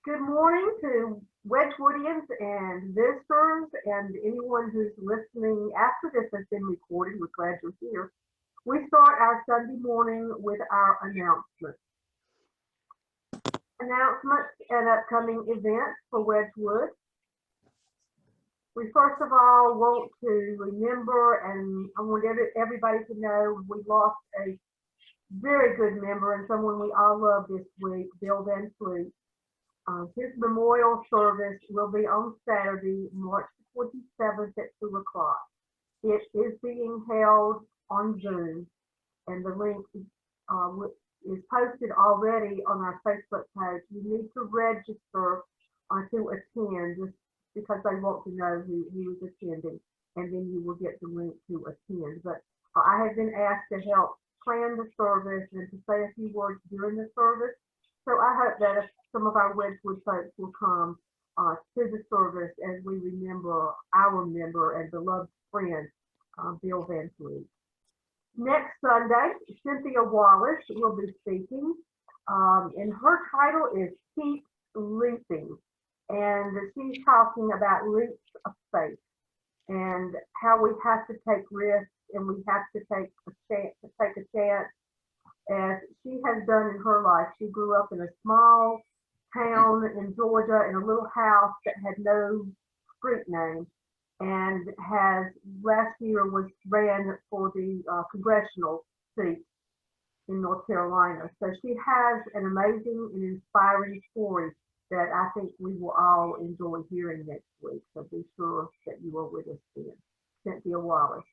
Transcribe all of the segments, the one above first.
Good morning to Wedgwoodians and visitors and anyone who's listening after this has been recorded. We're glad you're here. We start our Sunday morning with our announcements. Announcements and upcoming events for Wedgwood. We first of all want to remember, and I want everybody to know we lost a very good member and someone we all love this week, Bill Van Fleet. His memorial service will be on Saturday, March 27th at 2 o'clock. It is being held on Zoom, and the link is posted already on our Facebook page. You need to register to attend just because they want to know who is attending, and then you will get the link to attend. But I have been asked to help plan the service and to say a few words during the service. So I hope that some of our Wedgwood folks will come to the service as we remember our member and beloved friend, Bill Van Fleet. Next Sunday, Cynthia Wallace will be speaking, and her title is Keep Leaping, and she's talking about leaps of faith and how we have to take risks and we have to take a chance as she has done in her life. She grew up in a small town in Georgia in a little house that had no street name, and has last year ran for the congressional seat in North Carolina. So she has an amazing and inspiring story that I think we will all enjoy hearing next week. So be sure that you are with us then. Cynthia Wallace.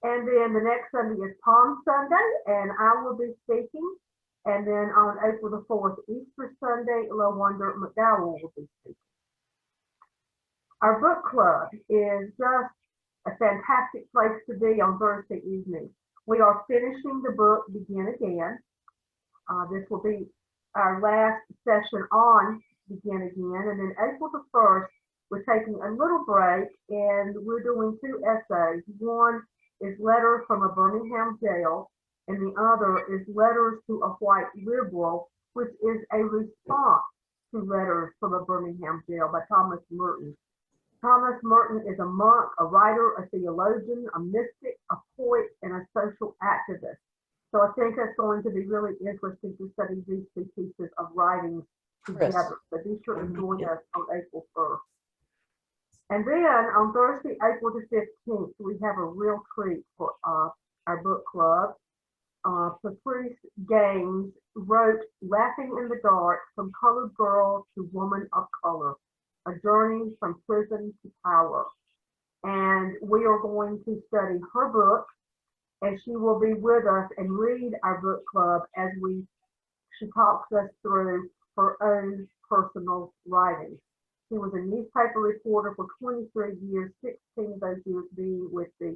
And then the next Sunday is Palm Sunday, and I will be speaking. And then on April the 4th, Easter Sunday, LaWanda McDowell will be speaking. Our book club is just a fantastic place to be on Thursday evening. We are finishing the book Begin Again. This will be our last session on Begin Again. And then April the 1st, we're taking a little break and we're doing two essays. One is Letters from a Birmingham Jail, and the other is Letters to a White Liberal, which is a response to Letters from a Birmingham Jail by Thomas Merton. Thomas Merton is a monk, a writer, a theologian, a mystic, a poet, and a social activist. So I think it's going to be really interesting to study these two pieces of writing together. So be sure to join us on April 1st. And then on Thursday, April the 15th, we have a real treat for our book club. Patrice Gaines wrote Laughing in the Dark, From Colored Girl to Woman of Color, A Journey from Prison to Power. And we are going to study her book, and she will be with us and read our book club as she talks us through her own personal writing. She was a newspaper reporter for 23 years, 16 of those years being with the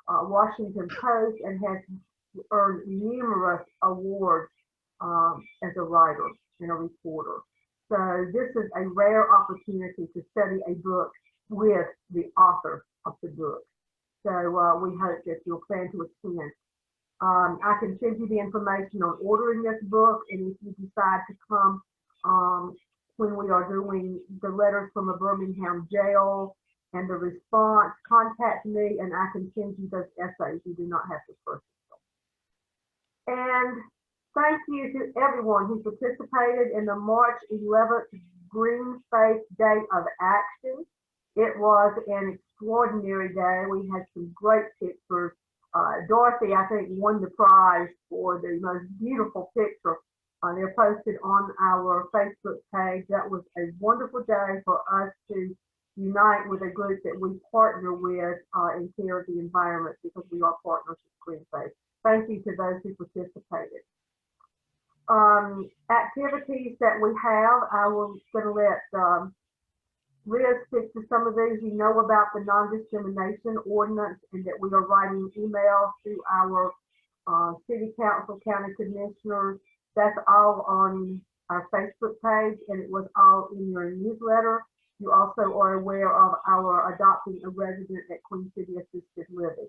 Washington Post, and has earned numerous awards as a writer and a reporter. So this is a rare opportunity to study a book with the author of the book. So we hope that you'll plan to attend. I can send you the information on ordering this book, and if you decide to come when we are doing the Letters from a Birmingham Jail and the response, contact me and I can send you those essays. You do not have to purchase them. And thank you to everyone who participated in the March 11th Green Faith Day of Action. It was an extraordinary day. We had some great pictures. Dorothy, I think, won the prize for the most beautiful picture. They're posted on our Facebook page. That was a wonderful day for us to unite with a group that we partner with in care of the environment, because we are partners with Green Faith. Thank you to those who participated. Activities that we have, I will going to let Liz speak to some of these. You know about the non-discrimination ordinance, and that we are writing emails to our city council, county commissioners. That's all on our Facebook page, and it was all in your newsletter. You also are aware of our adopting a resident at Queen City Assisted Living.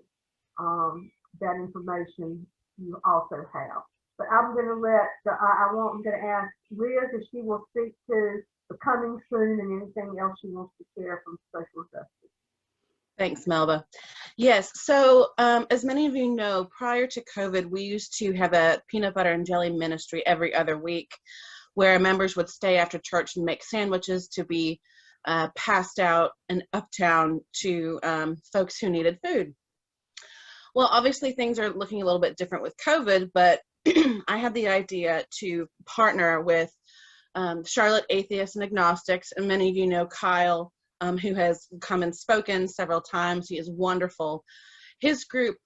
That information you also have. but I'm going to I'm going to ask Liz if she will speak to the coming soon and anything else she wants to share from social justice. Thanks, Melba. Yes, so as many of you know, prior to COVID, we used to have a peanut butter and jelly ministry every other week where members would stay after church and make sandwiches to be passed out in Uptown to folks who needed food. Well, obviously things are looking a little bit different with COVID, but I had the idea to partner with Charlotte Atheists and Agnostics, and many of you know Kyle, who has come and spoken several times. He is wonderful. His group,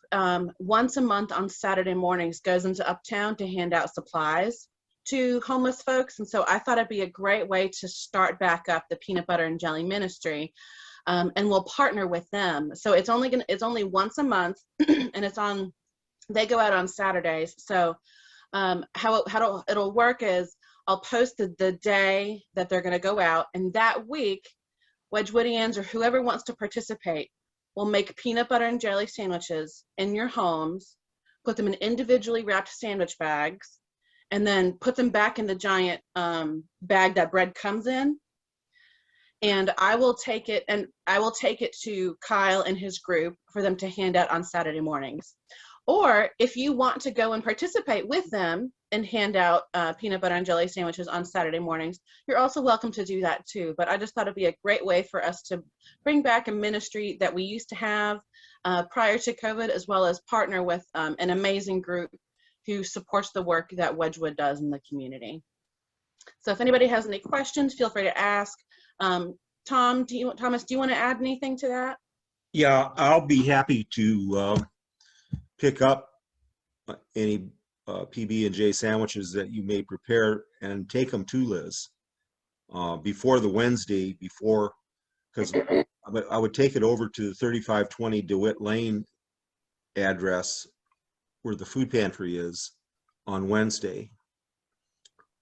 once a month on Saturday mornings, goes into Uptown to hand out supplies to homeless folks. And so I thought it'd be a great way to start back up the peanut butter and jelly ministry. And we'll partner with them. So it's only once a month, and they go out on Saturdays. So how it'll work is I'll post the day that they're going to go out, and that week, Wedgwoodians or whoever wants to participate will make peanut butter and jelly sandwiches in your homes, put them in individually wrapped sandwich bags, and then put them back in the giant bag that bread comes in. And I will take it to Kyle and his group for them to hand out on Saturday mornings. Or if you want to go and participate with them and hand out peanut butter and jelly sandwiches on Saturday mornings, you're also welcome to do that too. But I just thought it'd be a great way for us to bring back a ministry that we used to have prior to COVID, as well as partner with an amazing group who supports the work that Wedgwood does in the community. So if anybody has any questions, feel free to ask. Thomas, do you want to add anything to that? Yeah, I'll be happy to pick up any PB&J sandwiches that you may prepare and take them to Liz before the Wednesday before, because I would take it over to the 3520 DeWitt Lane address where the food pantry is on Wednesday.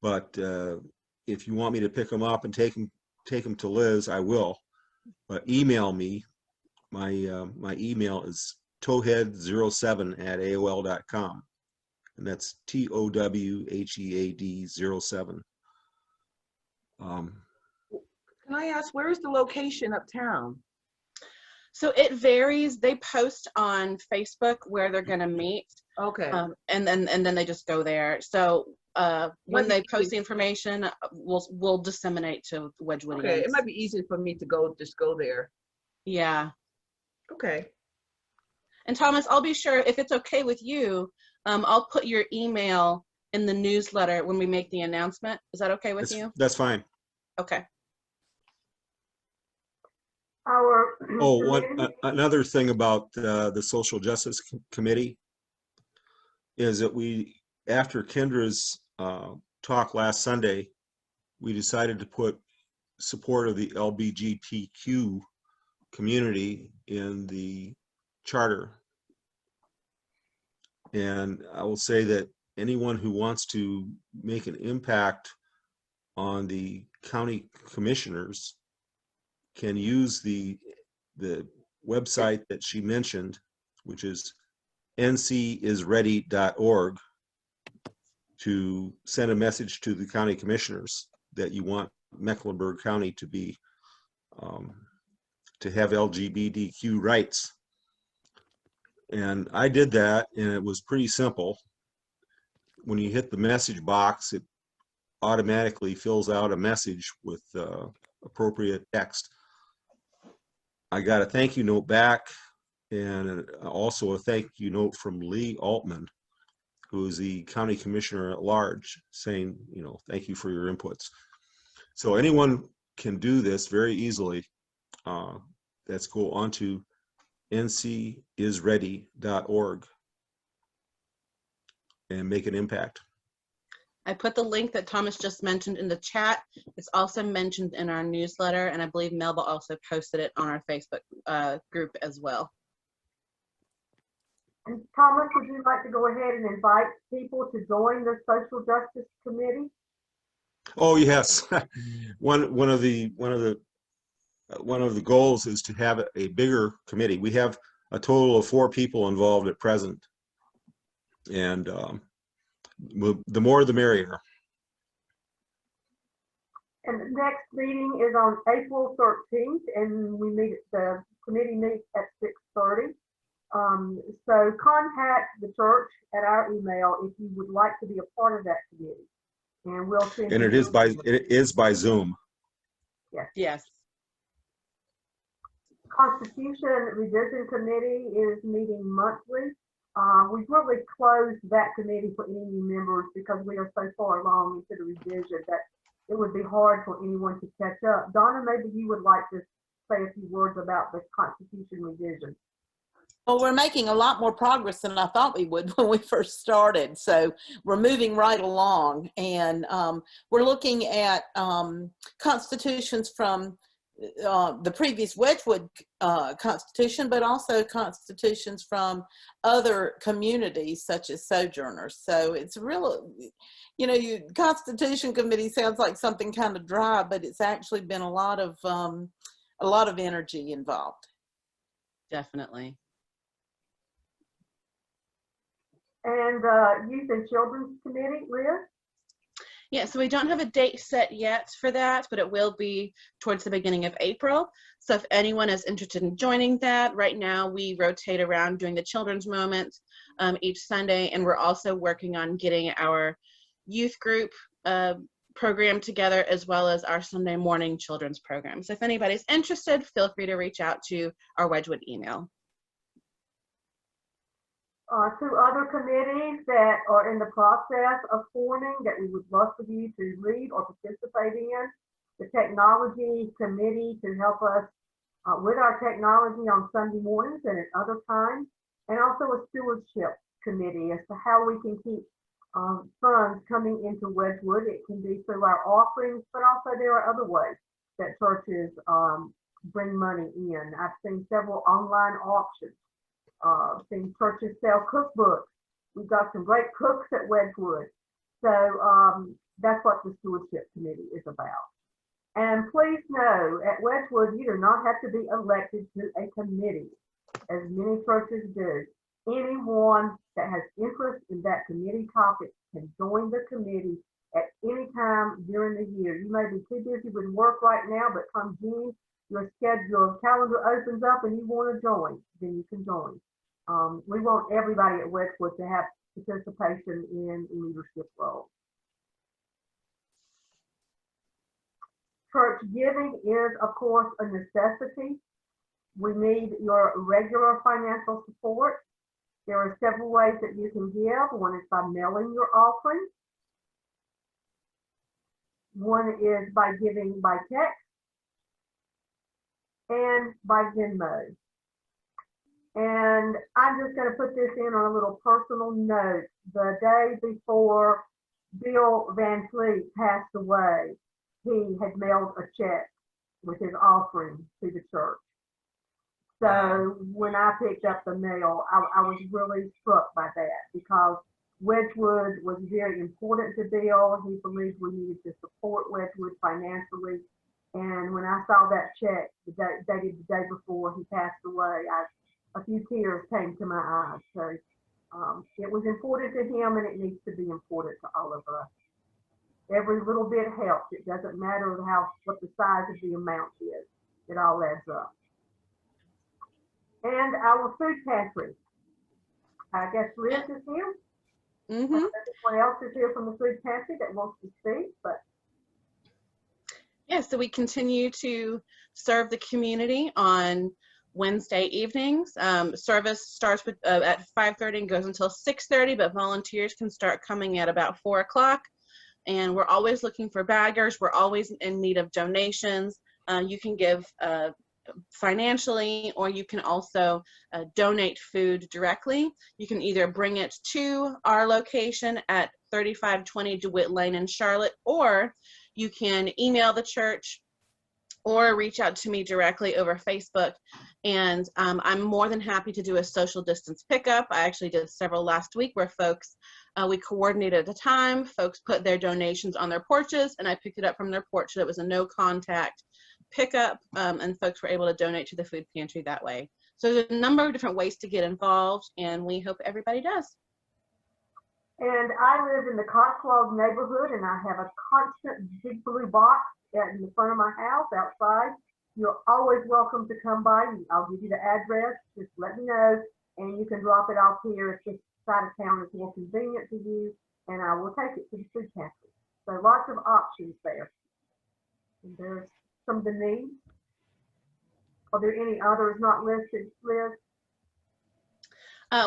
But if you want me to pick them up and take them to Liz, I will. But email me. My email is towhead07@aol.com, and that's TOWHEAD07. Can I ask, where is the location uptown? So it varies. They post on Facebook where they're going to meet. Okay. And then they just go there. So when they post the information, we'll disseminate to Wedgwoodians. Okay, it might be easier for me to just go there. Yeah. Okay. And Thomas, I'll be sure, if it's okay with you, I'll put your email in the newsletter when we make the announcement. Is that okay with you? That's fine. Okay. Another thing about the Social Justice Committee is that after Kendra's talk last Sunday, we decided to put support of the LGBTQ community in the charter. And I will say that anyone who wants to make an impact on the county commissioners can use the website that she mentioned, which is ncisready.org, to send a message to the county commissioners that you want Mecklenburg County to be to have LGBTQ rights. And I did that, and it was pretty simple. When you hit the message box, it automatically fills out a message with appropriate text. I got a thank you note back, and also a thank you note from Lee Altman, who is the county commissioner at large, saying, thank you for your inputs. So anyone can do this very easily. Let's go on to ncisready.org and make an impact. I put the link that Thomas just mentioned in the chat. It's also mentioned in our newsletter, and I believe Melba also posted it on our Facebook group as well. And Thomas, would you like to go ahead and invite people to join the Social Justice Committee? Oh yes, one of the goals is to have a bigger committee. We have a total of 4 people involved at present, and the more the merrier. And the next meeting is on April 13th, and the committee meets at 6:30. So contact the church at our email if you would like to be a part of that committee. And we'll send And you. it is by Zoom. Yes. Constitution Revision Committee is meeting monthly. We've really closed that committee for any new members because we are so far along into the revision that it would be hard for anyone to catch up. Donna, maybe you would like to say a few words about the Constitution Revision. Well, we're making a lot more progress than I thought we would when we first started. So we're moving right along, and we're looking at constitutions from the previous Wedgwood Constitution, but also constitutions from other communities such as Sojourners. So it's real, Constitution Committee sounds like something kind of dry, but it's actually been a lot of energy involved. Definitely. And Youth and Children's Committee, Liz? Yeah, so we don't have a date set yet for that, but it will be towards the beginning of April. So if anyone is interested in joining that, right now we rotate around doing the children's moment each Sunday, and we're also working on getting our youth group program together, as well as our Sunday morning children's program. So if anybody's interested, feel free to reach out to our Wedgwood email. Two other committees that are in the process of forming that we would love for you to lead or participate in. The Technology Committee to help us with our technology on Sunday mornings and at other times, and also a Stewardship Committee as to how we can keep funds coming into Wedgwood. It can be through our offerings, but also there are other ways that churches bring money in. I've seen several online auctions. Seen churches sell cookbooks. We've got some great cooks at Wedgwood. So that's what the Stewardship Committee is about. And please know, at Wedgwood, you do not have to be elected to a committee, as many churches do. Anyone that has interest in that committee topic can join the committee at any time during the year. You may be too busy with work right now, but come June, your calendar opens up and you want to join, then you can join. We want everybody at Wedgwood to have participation in leadership roles. Church giving is, of course, a necessity. We need your regular financial support. There are several ways that you can give. One is by mailing your offering. One is by giving by text and by Venmo. And I'm just going to put this in on a little personal note. The day before Bill Van Fleet passed away, he had mailed a check with his offering to the church. So when I picked up the mail, I was really struck by that because Wedgwood was very important to Bill. He believed we needed to support Wedgwood financially. And when I saw that check dated the day before he passed away, a few tears came to my eyes. So it was important to him, and it needs to be important to all of us. Every little bit helps. It doesn't matter what the size of the amount is. It all adds up. And our food pantry. I guess Liz is here. Mm-hmm. Everyone else is here from the food pantry that wants to speak, but yeah, so we continue to serve the community on Wednesday evenings. Service starts at 5:30 and goes until 6:30, but volunteers can start coming at about 4 o'clock. And we're always looking for baggers. We're always in need of donations. You can give financially, or you can also donate food directly. You can either bring it to our location at 3520 DeWitt Lane in Charlotte, or you can email the church or reach out to me directly over Facebook. And I'm more than happy to do a social distance pickup. I actually did several last week where folks, we coordinated a time, folks put their donations on their porches, and I picked it up from their porch. So it was a no contact pickup, and folks were able to donate to the food pantry that way. So there's a number of different ways to get involved, and we hope everybody does. And I live in the Cotswold neighborhood, and I have a constant big blue box in the front of my house outside. You're always welcome to come by. I'll give you the address. Just let me know, and you can drop it off here if this side of town is more convenient to you, and I will take it to the food pantry. So lots of options there. And there's some of the needs. Are there any others not listed, Liz?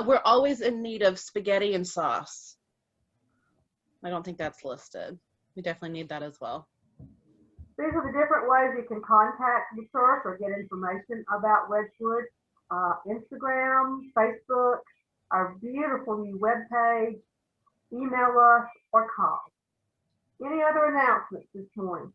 We're always in need of spaghetti and sauce. I don't think that's listed. We definitely need that as well. These are the different ways you can contact the church or get information about Wedgwood. Instagram, Facebook, our beautiful new webpage, email us or call. Any other announcements this morning?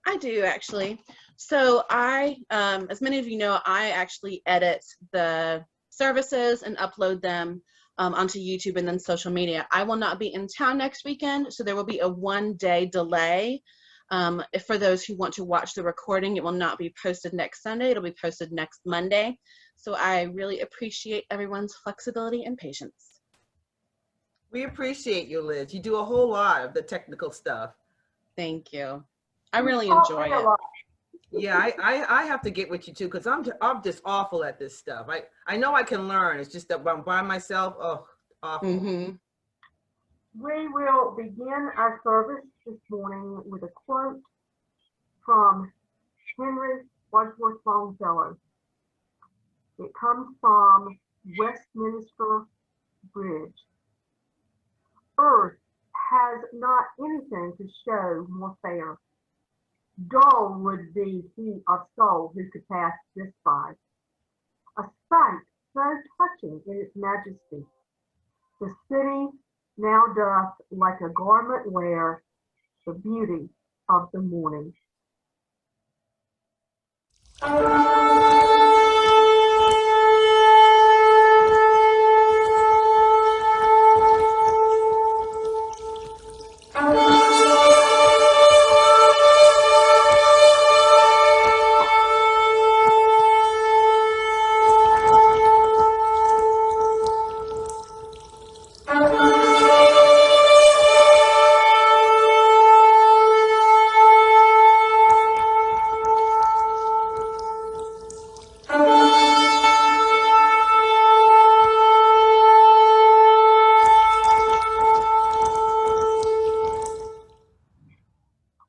I do actually. So as many of you know, I actually edit the services and upload them onto YouTube and then social media. I will not be in town next weekend, so there will be a 1-day delay. For those who want to watch the recording, it will not be posted next Sunday. It'll be posted next Monday. So I really appreciate everyone's flexibility and patience. We appreciate you, Liz. You do a whole lot of the technical stuff. Thank you. I really enjoy it. Yeah, I have to get with you too, because I'm just awful at this stuff. I know I can learn. It's just that when I'm by myself, oh, awful. Mm-hmm. We will begin our service this morning with a quote from Henry Wadsworth Longfellow. It comes from Westminster Bridge. Earth has not anything to show more fair. Dull would be he of soul who could pass this by. A sight so touching in its majesty. The city now doth like a garment wear the beauty of the morning.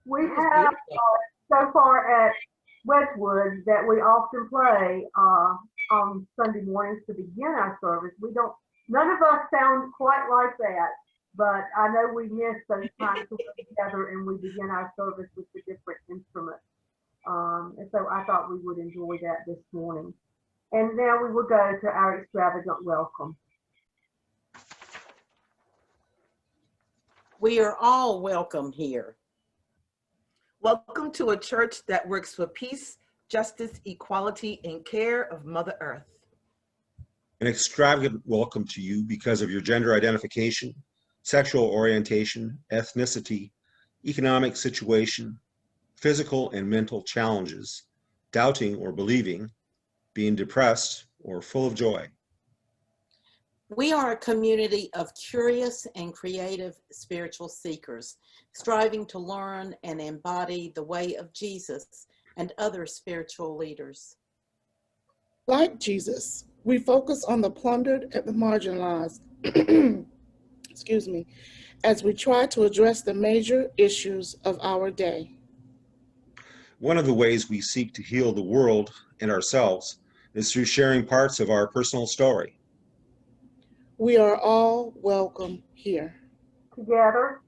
We have so far at Wedgwood that we often play on Sunday mornings to begin our service. None of us sound quite like that, but I know we miss those times to work together and we begin our service with the different instruments. And so I thought we would enjoy that this morning. And now we will go to our extravagant welcome. We are all welcome here. Welcome to a church that works for peace, justice, equality, and care of Mother Earth. An extravagant welcome to you because of your gender identification, sexual orientation, ethnicity, economic situation, physical and mental challenges, doubting or believing, being depressed or full of joy. We are a community of curious and creative spiritual seekers, striving to learn and embody the way of Jesus and other spiritual leaders. Like Jesus, we focus on the plundered and the marginalized, excuse me, as we try to address the major issues of our day. One of the ways we seek to heal the world and ourselves is through sharing parts of our personal story. We are all welcome here. Together,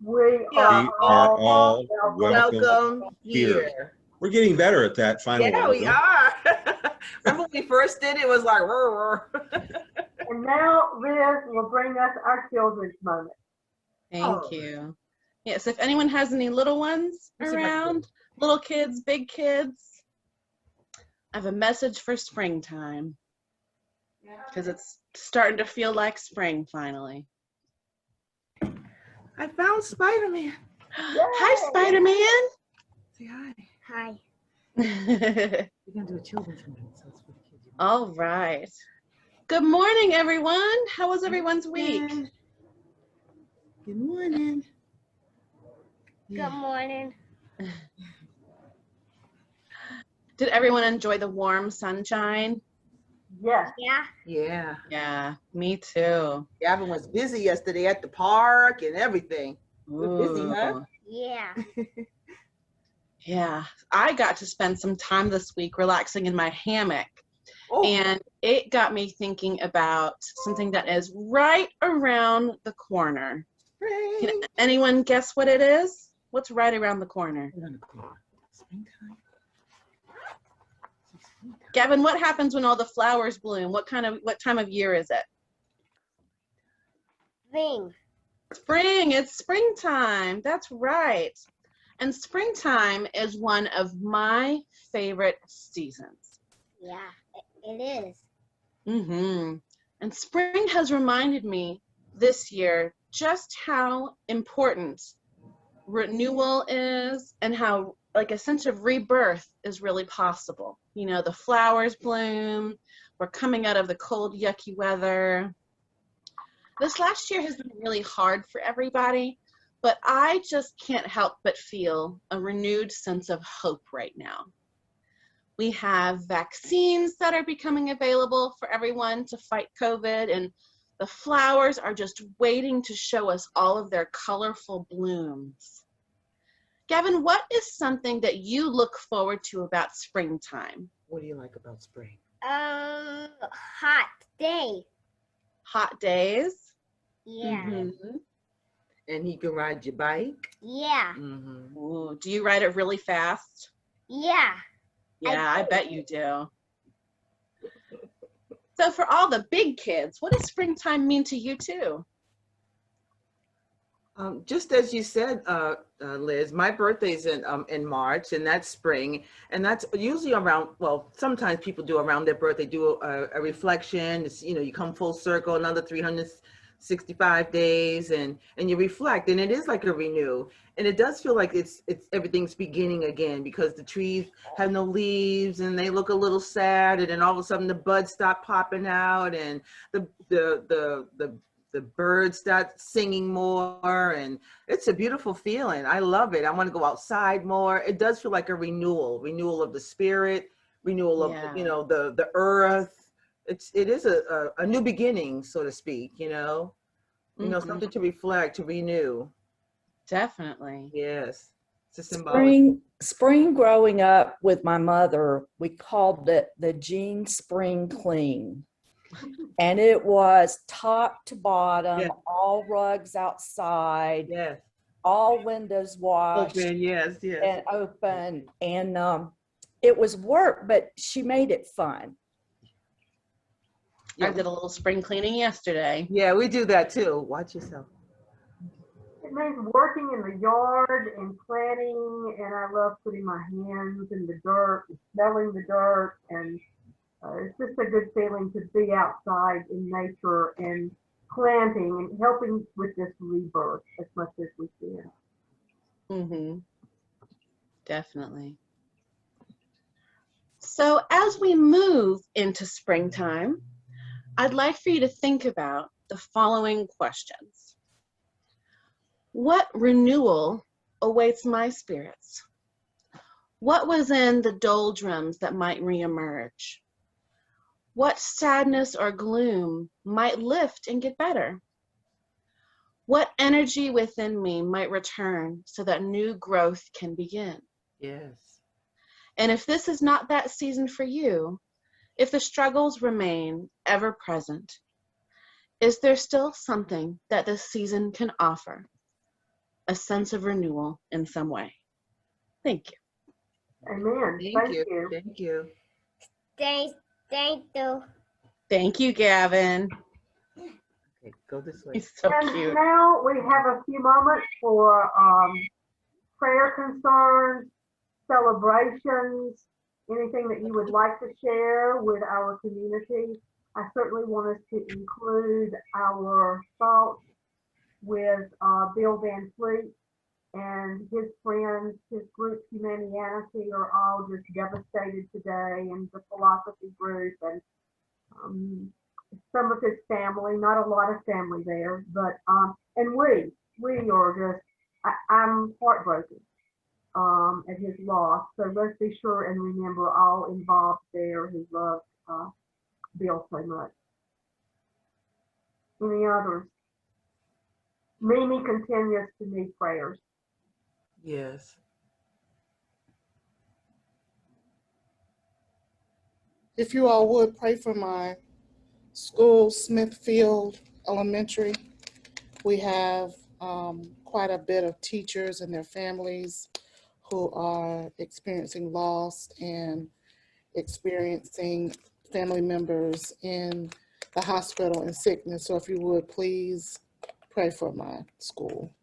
we We are all welcome Welcome here. here. We're getting better at that final Yeah, word, we though. are. Remember when we first did it, it was like, rrr, rrr. And now Liz will bring us our children's moment. Thank Oh. you. Yes, if anyone has any little ones Let's see if I can do around, little kids, big kids, I have a message for springtime because it's starting to feel like spring finally. I found Spider-Man. Hi, Spider-Man. Say hi. Hi. We're gonna do a children's moment, so it's for the kids. All right. Good morning, everyone. How was everyone's week? Good morning. Good morning. Did everyone enjoy the warm sunshine? Yes. Yeah. Yeah. Yeah, me too. Gavin was busy yesterday at the park and everything. You're busy, huh? Ooh, Yeah. yeah, I got to spend some time this week relaxing in my hammock, Oh, and it got me thinking about something that is right around the corner. Can spring. anyone guess what it is? What's right around the corner? Springtime. Gavin, what happens when all the flowers bloom? What time of year is it? Spring. Spring, it's springtime. That's right. And springtime is one of my favorite seasons. Yeah, it is. And spring has reminded me this year just how important renewal is and how like a sense of rebirth is really possible. You know, the flowers bloom, we're coming out of the cold, yucky weather. This last year has been really hard for everybody, but I just can't help but feel a renewed sense of hope right now. We have vaccines that are becoming available for everyone to fight COVID, and the flowers are just waiting to show us all of their colorful blooms. Gavin, what is something that you look forward to about springtime? What do you like about spring? Hot day. Hot days? Yeah. And he can ride your bike. Yeah. Ooh, do you ride it really fast? Yeah. Yeah, I bet you do. So for all the big kids, what does springtime mean to you too? Just as you said, Liz, my birthday's in March, and that's spring, and that's usually around. Well, sometimes people do around their birthday do a reflection. It's, you know, you come full circle, another 365 days, and you reflect, and it is like a renew, and it does feel like it's everything's beginning again because the trees have no leaves and they look a little sad, and then all of a sudden the buds stop popping out, and the birds start singing more, and it's a beautiful feeling. I love it. I want to go outside more. It does feel like a renewal of the spirit, renewal of, Yeah. you know, the earth. It is a new beginning, so to speak, you know, something to reflect, to renew. Definitely. Yes. It's a symbolic. Spring growing up with my mother, we called it the Jean Spring Clean. And it was top to bottom, Yeah. all rugs outside, Yes. all windows washed Open, yes. and open. And it was work, but she made it fun. I did a little spring cleaning yesterday. Yeah, we do that too. Watch yourself. It means working in the yard and planting, and I love putting my hands in the dirt, and smelling the dirt, and it's just a good feeling to be outside in nature and planting and helping with this rebirth as much as we can. Definitely. So as we move into springtime, I'd like for you to think about the following questions. What renewal awaits my spirits? What was in the doldrums that might reemerge? What sadness or gloom might lift and get better? What energy within me might return so that new growth can begin? Yes. And if this is not that season for you, if the struggles remain ever present, is there still something that this season can offer? A sense of renewal in some way. Thank you. Amen. Thank you. Thank you. Thank you. Thank you, Gavin. Okay, go this way. He's so And cute. now we have a few moments for prayer concerns, celebrations, anything that you would like to share with our community. I certainly want us to include our thoughts with Bill Van Fleet and his friends, his group Humanianity are all just devastated today, and the philosophy group and some of his family, not a lot of family there, but and we are just, I'm heartbroken at his loss. So let's be sure and remember all involved there who loved Bill so much. Any others? Mimi continues to need prayers. Yes. If you all would pray for my school, Smithfield Elementary. We have quite a bit of teachers and their families who are experiencing loss and experiencing family members in the hospital and sickness. So if you would please pray for my school.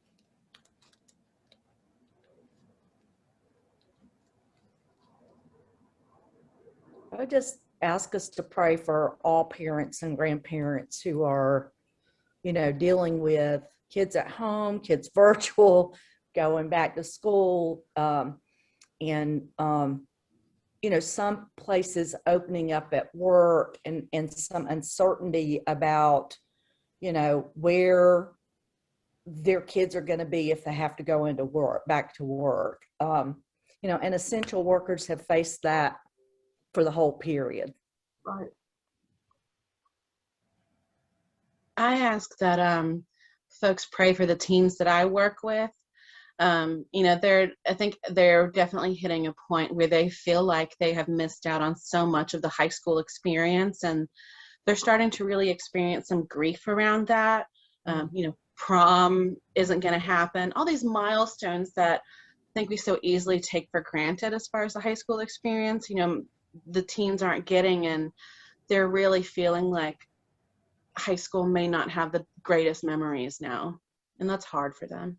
I would just ask us to pray for all parents and grandparents who are, dealing with kids at home, kids virtual, going back to school, and some places opening up at work, and some uncertainty about, where their kids are going to be if they have to go into work, back to work. And essential workers have faced that for the whole period. Right. I ask that folks pray for the teens that I work with. I think they're definitely hitting a point where they feel like they have missed out on so much of the high school experience, and they're starting to really experience some grief around that. Prom isn't going to happen. All these milestones that I think we so easily take for granted as far as the high school experience, the teens aren't getting, and they're really feeling like high school may not have the greatest memories now, and that's hard for them.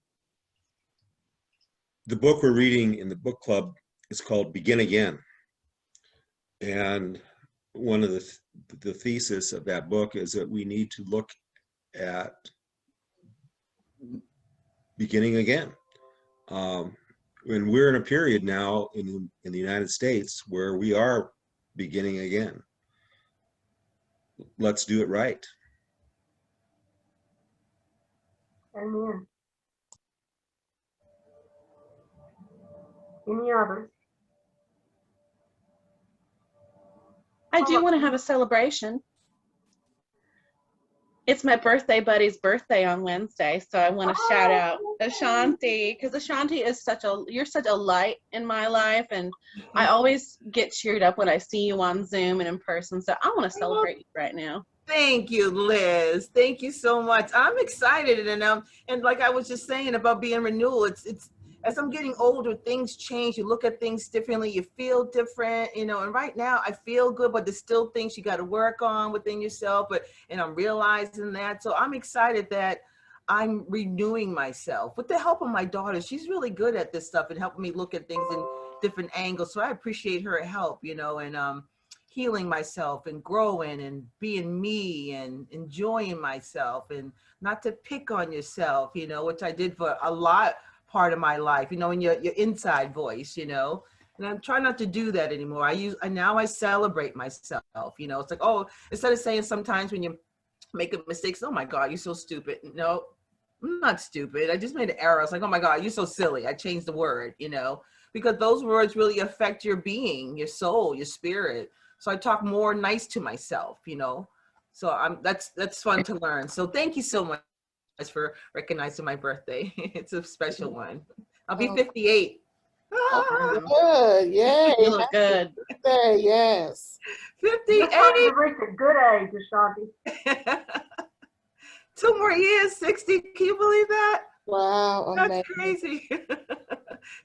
The book we're reading in the book club is called Begin Again. And one of the thesis of that book is that we need to look at beginning again. And we're in a period now in the United States where we are beginning again. Let's do it right. Amen. Any others? I do want to have a celebration. It's my birthday buddy's birthday on Wednesday, so I want to shout out Ashanti, because Ashanti is you're such a light in my life, and I always get cheered up when I see you on Zoom and in person, so I want to celebrate you right now. Thank you, Liz. Thank you so much. I'm excited, and like I was just saying about being renewal, it's as I'm getting older, things change. You look at things differently. You feel different, and right now I feel good, but there's still things you got to work on within yourself. And I'm realizing that. So I'm excited that I'm renewing myself with the help of my daughter. She's really good at this stuff and helping me look at things in different angles. So I appreciate her help, and healing myself and growing and being me and enjoying myself and not to pick on yourself, which I did for a lot part of my life, in your inside voice, and I'm trying not to do that anymore. Now I celebrate myself, it's like, oh, instead of saying sometimes when you make a mistake, oh my God, you're so stupid. No, I'm not stupid. I just made an error. It's like, oh my God, you're so silly. I changed the word, because those words really affect your being, your soul, your spirit. So I talk more nice to myself, so that's fun to learn. So thank you so much for recognizing my birthday. It's a special one. I'll be 58. Good, yay. You look good. Birthday, yes. 58. You reached a good age, Ashanti. 2 more years, 60. Can you believe that? Wow, That's amazing. crazy.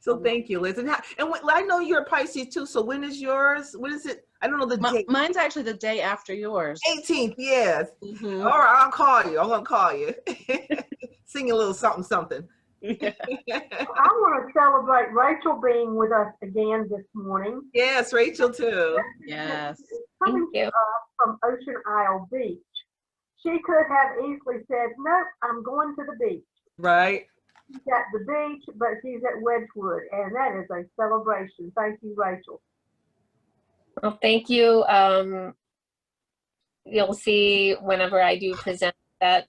So thank you, Liz. And I know you're a Pisces too. So when is yours? When is it? I don't know the date. Mine's actually the day after yours. 18th, yes. Mm-hmm. All right, I'll call you. I'm gonna call you. Sing a little something. Yeah. I want to celebrate Rachel being with us again this morning. Yes, Rachel too. Yes. Coming to us from Ocean Isle Beach. She could have easily said, no, I'm going to the beach. Right. She's at the beach, but she's at Wedgwood, and that is a celebration. Thank you, Rachel. Well, thank you. You'll see whenever I do present that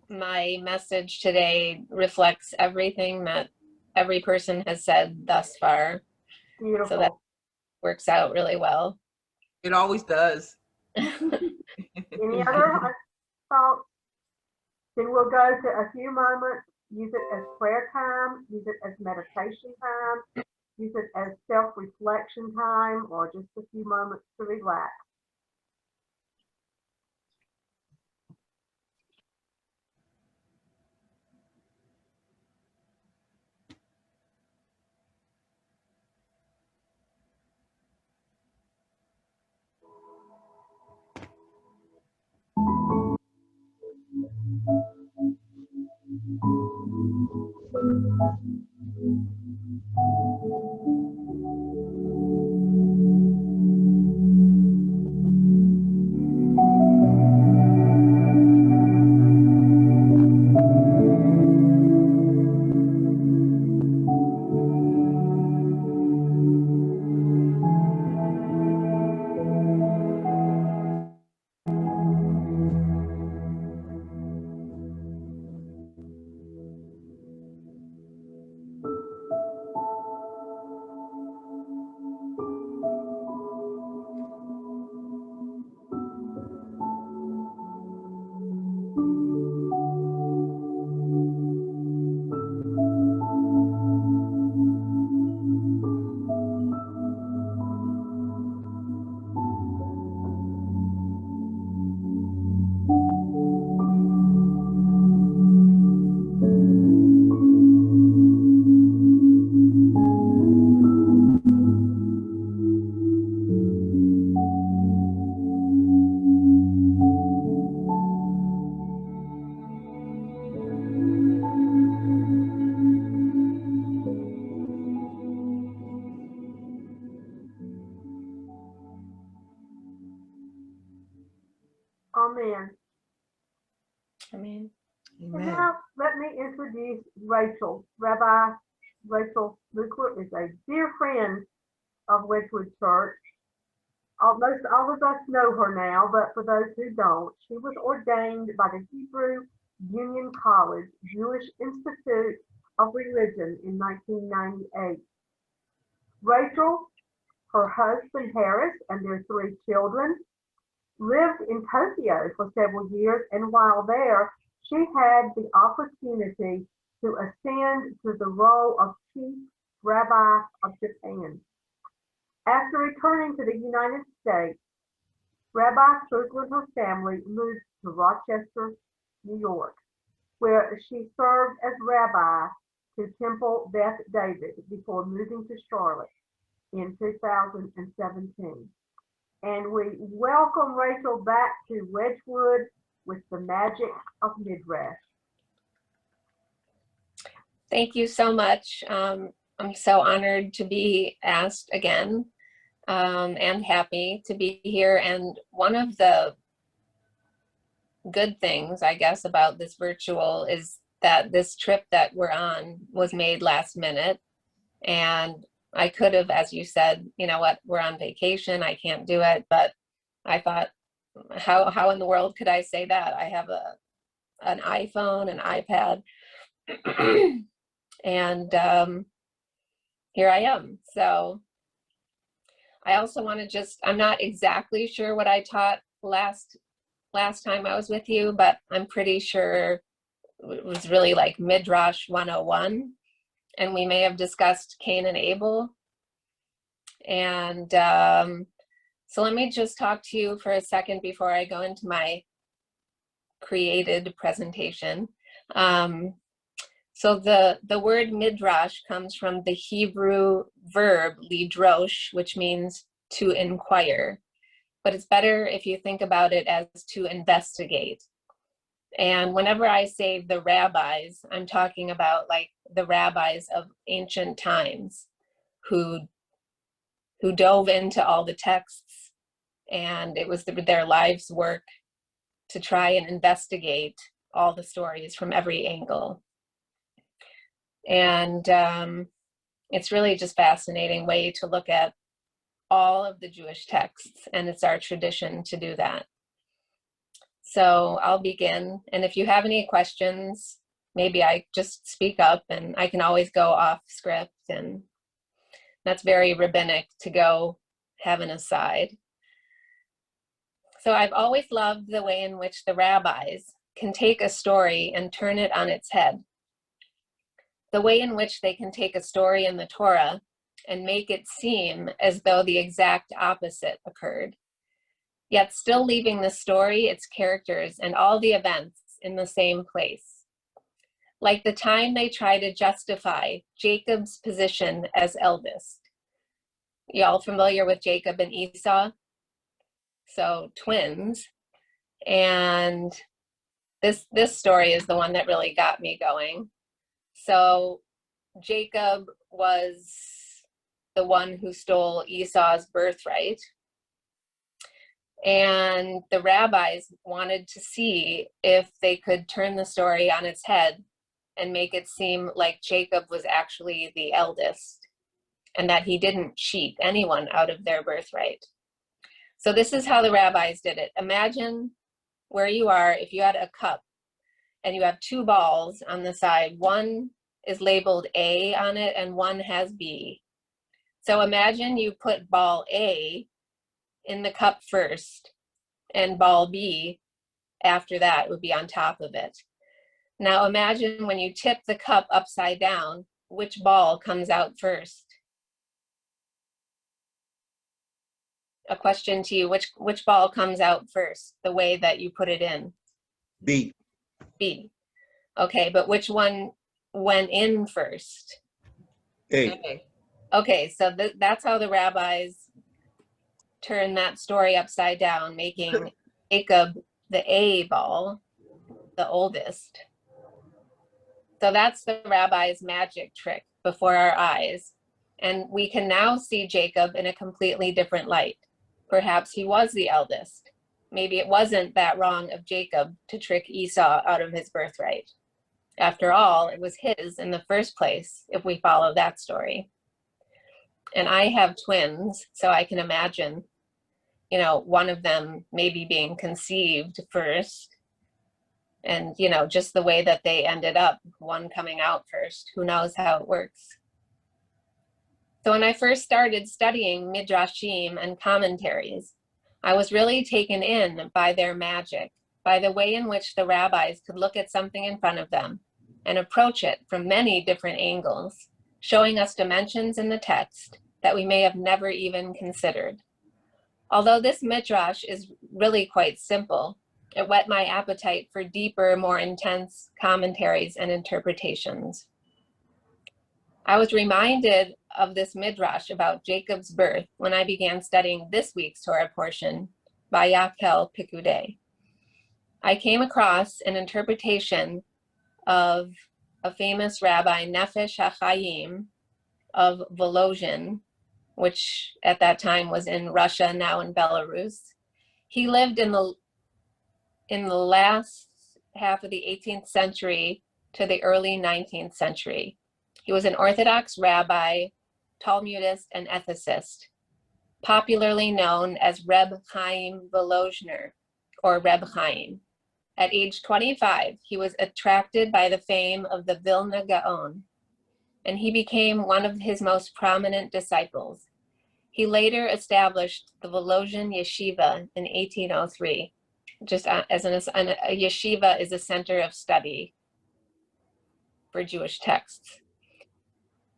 my message today reflects everything that every person has said thus far. Beautiful. So that works out really well. It always does. Any other thoughts? Then we'll go to a few moments, use it as prayer time, use it as meditation time, use it as self-reflection time, or just a few moments to relax. Amen. Amen. And Amen. now let me introduce Rachel. Rabbi Rachel Smookler is a dear friend of Wedgwood Church. Almost all of us know her now, but for those who don't, she was ordained by the Hebrew Union College Jewish Institute of Religion in 1998. Rachel, her husband Harris, and their 3 children lived in Tokyo for several years, and while there, she had the opportunity to ascend to the role of Chief Rabbi of Japan. After returning to the United States, Rabbi Smookler and her family moved to Rochester, New York, where she served as rabbi to Temple Beth David before moving to Charlotte in 2017. And we welcome Rachel back to Wedgwood with the magic of Midrash. Thank you so much. I'm so honored to be asked again, and happy to be here. And one of the good things, I guess, about this virtual is that this trip that we're on was made last minute. And I could have, as you said, you know what, we're on vacation, I can't do it. But I thought, how in the world could I say that? I have an iPhone, an iPad, and here I am. So I also want to I'm not exactly sure what I taught last time I was with you, but I'm pretty sure it was really like Midrash 101. And we may have discussed Cain and Abel. And so let me just talk to you for a second before I go into my created presentation. So the word Midrash comes from the Hebrew verb lidrosh, which means to inquire. But it's better if you think about it as to investigate. And whenever I say the rabbis, I'm talking about like the rabbis of ancient times who dove into all the texts, and it was their life's work to try and investigate all the stories from every angle. And it's really just a fascinating way to look at all of the Jewish texts, and it's our tradition to do that. So I'll begin. And if you have any questions, maybe I just speak up and I can always go off script. And that's very rabbinic to go have an aside. So I've always loved the way in which the rabbis can take a story and turn it on its head. The way in which they can take a story in the Torah and make it seem as though the exact opposite occurred, yet still leaving the story, its characters, and all the events in the same place. Like the time they try to justify Jacob's position as eldest. Y'all familiar with Jacob and Esau? So twins. And this story is the one that really got me going. So Jacob was the one who stole Esau's birthright. And the rabbis wanted to see if they could turn the story on its head and make it seem like Jacob was actually the eldest and that he didn't cheat anyone out of their birthright. So this is how the rabbis did it. Imagine where you are if you had a cup and you have two balls on the side. One is labeled A on it and one has B. So imagine you put ball A in the cup first and ball B after that would be on top of it. Now imagine when you tip the cup upside down, which ball comes out first? A question to you, which ball comes out first, the way that you put it in? B. B. Okay, but which one went in first? A. Okay, so that's how the rabbis turn that story upside down, making Jacob the A ball, the oldest. So that's the rabbi's magic trick before our eyes. And we can now see Jacob in a completely different light. Perhaps he was the eldest. Maybe it wasn't that wrong of Jacob to trick Esau out of his birthright. After all, it was his in the first place, if we follow that story. And I have twins, so I can imagine, you know, one of them maybe being conceived first. And, you know, just the way that they ended up, one coming out first. Who knows how it works? So when I first started studying Midrashim and commentaries, I was really taken in by their magic, by the way in which the rabbis could look at something in front of them and approach it from many different angles, showing us dimensions in the text that we may have never even considered. Although this Midrash is really quite simple, it whet my appetite for deeper, more intense commentaries and interpretations. I was reminded of this Midrash about Jacob's birth when I began studying this week's Torah portion by Yakel Pikudei. I came across an interpretation of a famous rabbi, Nefesh HaChaim of Volozhin, which at that time was in Russia, now in Belarus. He lived in the last half of the 18th century to the early 19th century. He was an Orthodox rabbi, Talmudist, and ethicist, popularly known as Reb Chaim Volozhner, or Reb Chaim. At age 25, he was attracted by the fame of the Vilna Gaon, and he became one of his most prominent disciples. He later established the Volozhin Yeshiva in 1803. Just as a yeshiva is a center of study for Jewish texts.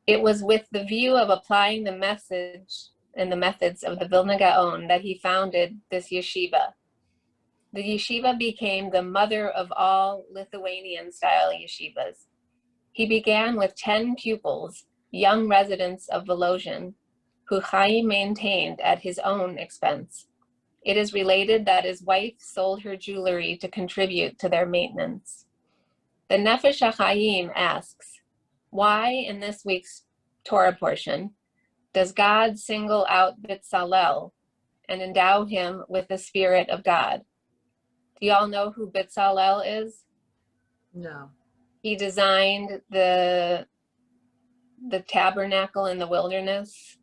It was with the view of applying the message and the methods of the Vilna Gaon that he founded this yeshiva. The yeshiva became the mother of all Lithuanian-style yeshivas. He began with 10 pupils, young residents of Volozhin, who Chaim maintained at his own expense. It is related that his wife sold her jewelry to contribute to their maintenance. The Nefesh HaChaim asks, why in this week's Torah portion does God single out Bitzalel and endow him with the Spirit of God? Do y'all know who Bitzalel is? No. He designed the tabernacle in the wilderness.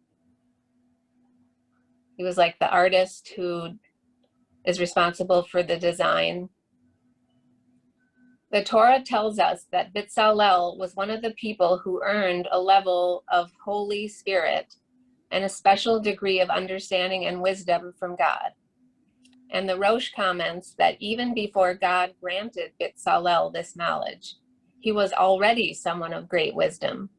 He was like the artist who is responsible for the design The Torah tells us that Bitzalel was one of the people who earned a level of Holy Spirit and a special degree of understanding and wisdom from God. And the Rosh comments that even before God granted Bitzalel this knowledge, he was already someone of great wisdom.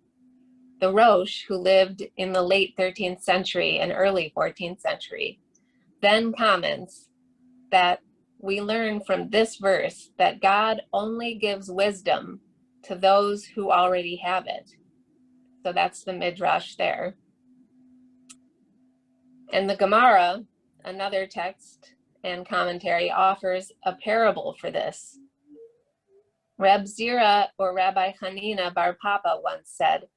The Rosh, who lived in the late 13th century and early 14th century, then comments that we learn from this verse that God only gives wisdom to those who already have it. So that's the Midrash there. And the Gemara, another text and commentary, offers a parable for this. Reb Zira, or Rabbi Hanina Bar Papa, once said,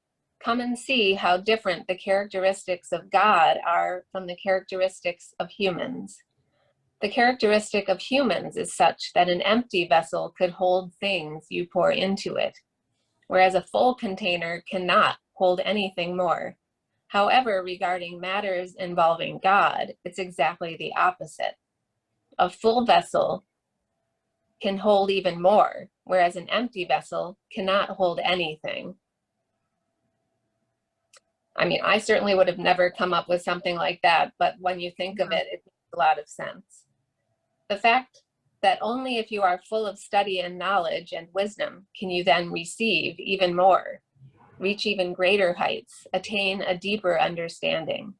"Come and see how different the characteristics of God are from the characteristics of humans. The characteristic of humans is such that an empty vessel could hold things you pour into it, whereas a full container cannot hold anything more. However, regarding matters involving God, it's exactly the opposite. A full vessel can hold even more, whereas an empty vessel cannot hold anything." I mean, I certainly would have never come up with something like that, but when you think of it, it makes a lot of sense. The fact that only if you are full of study and knowledge and wisdom can you then receive even more, reach even greater heights, attain a deeper understanding.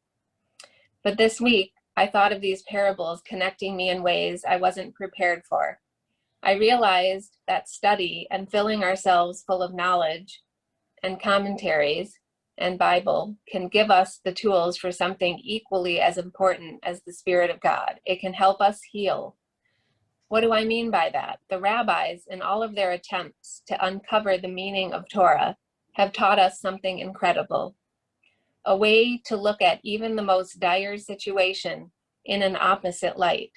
But this week, I thought of these parables connecting me in ways I wasn't prepared for. I realized that study and filling ourselves full of knowledge and commentaries and Bible can give us the tools for something equally as important as the Spirit of God. It can help us heal. What do I mean by that? The rabbis, in all of their attempts to uncover the meaning of Torah, have taught us something incredible. A way to look at even the most dire situation in an opposite light,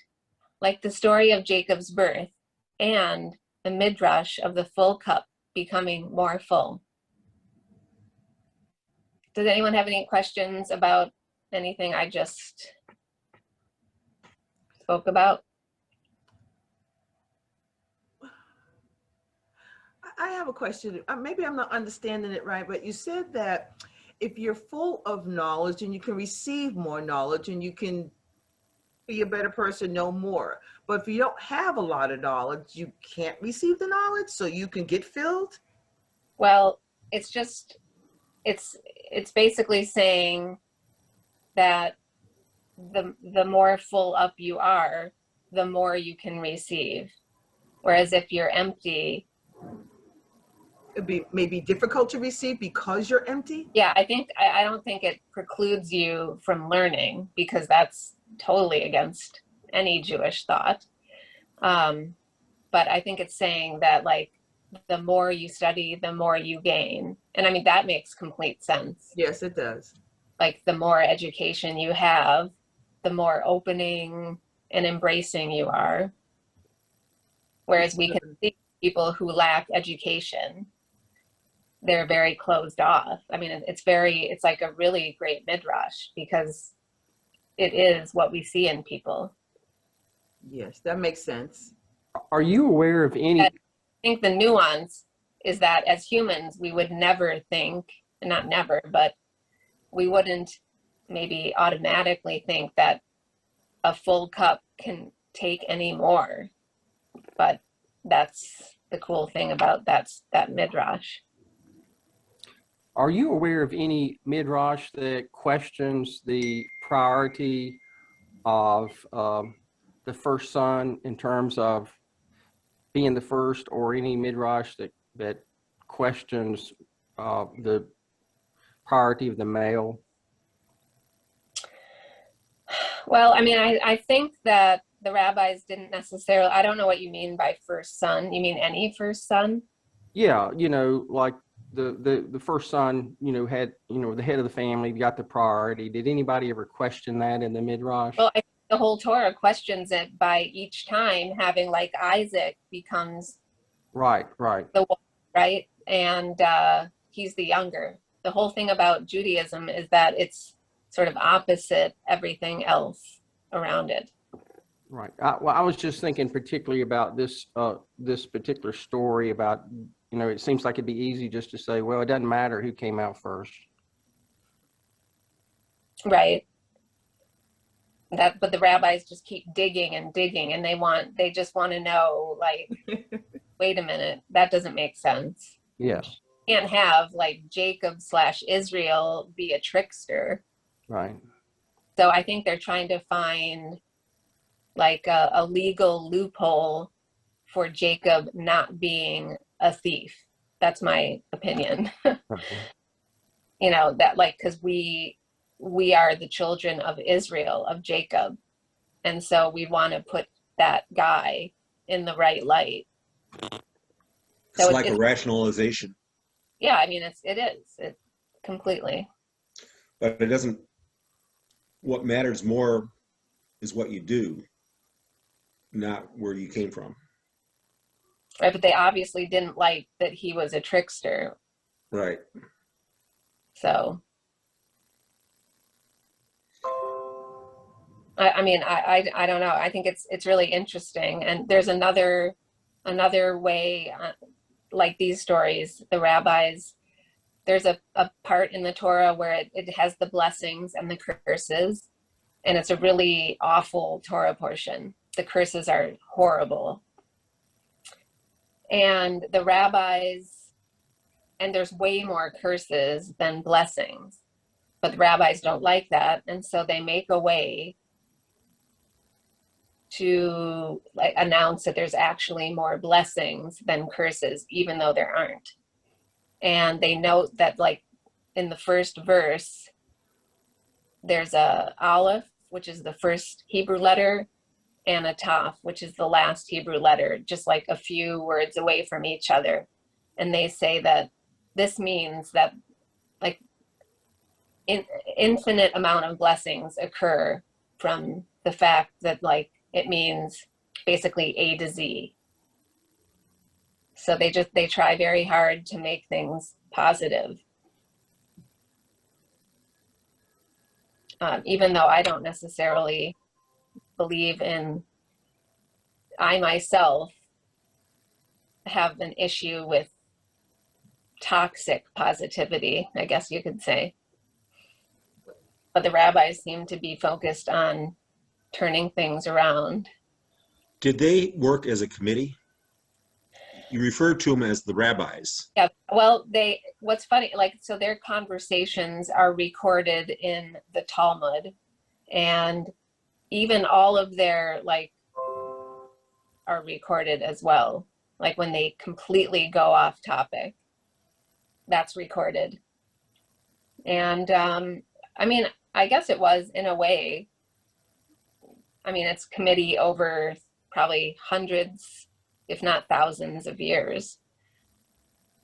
like the story of Jacob's birth and the Midrash of the full cup becoming more full. Does anyone have any questions about anything I just spoke about? I have a question. Maybe I'm not understanding it right, but you said that if you're full of knowledge and you can receive more knowledge and you can be a better person, know more. But if you don't have a lot of knowledge, you can't receive the knowledge, so you can get filled? Well, it's just, it's basically saying that the more full up you are, the more you can receive. Whereas if you're empty, It may be difficult to receive because you're empty? yeah, I don't think it precludes you from learning, because that's totally against any Jewish thought. But I think it's saying that, like, the more you study, the more you gain. And I mean, that makes complete sense. Yes, it does. Like, the more education you have, the more opening and embracing you are. Whereas we can see people who lack education, they're very closed off. I mean, it's like a really great midrash, because it is what we see in people. Yes, that makes sense. Are you aware of any? I think the nuance is that as humans, we would never think, not never, but we wouldn't maybe automatically think that a full cup can take any more. But that's the cool thing about that midrash. Are you aware of any midrash that questions the priority of the first son in terms of being the first, or any midrash that questions the priority of the male? Well, I mean, I think that the rabbis didn't necessarily, I don't know what you mean by first son. You mean any first son? Yeah, like the first son, had, the head of the family got the priority. Did anybody ever question that in the midrash? Well, I think the whole Torah questions it by each time having, like, Isaac becomes Right. the one, right? And he's the younger. The whole thing about Judaism is that it's sort of opposite everything else around it. Right. Well, I was just thinking particularly about this this particular story about, you know, it seems like it'd be easy just to say, well, it doesn't matter who came out first. Right. But the rabbis just keep digging and digging, and they just want to know, like, wait a minute, that doesn't make sense. Yes. You can't have like Jacob/Israel be a trickster. Right. So I think they're trying to find like a legal loophole for Jacob not being a thief. That's my opinion. You know, that like, because we are the children of Israel, of Jacob. And so we want to put that guy in the right light. It's like a rationalization. Yeah, I mean, it is completely. But it doesn't, what matters more is what you do, not where you came from. Right, but they obviously didn't like that he was a trickster. Right. So, I mean, I don't know. I think it's really interesting. And there's another way, like these stories, the rabbis, there's a part in the Torah where it has the blessings and the curses. And it's a really awful Torah portion. The curses are horrible. And the rabbis, and there's way more curses than blessings, but the rabbis don't like that. And so they make a way to like announce that there's actually more blessings than curses, even though there aren't. And they note that like in the first verse, there's a aleph, which is the first Hebrew letter, and a taf, which is the last Hebrew letter, just like a few words away from each other. And they say that this means that like infinite amount of blessings occur from the fact that like it means basically A to Z. So they try very hard to make things positive. Even though I don't necessarily believe in, I myself have an issue with toxic positivity, I guess you could say. But the rabbis seem to be focused on turning things around. Did they work as a committee? You referred to them as the rabbis. Yeah, well, what's funny, like, so their conversations are recorded in the Talmud, and even all of their, like, are recorded as well. Like when they completely go off topic, that's recorded. And I mean, I guess it was in a way, I mean, it's committee over probably hundreds, if not thousands of years.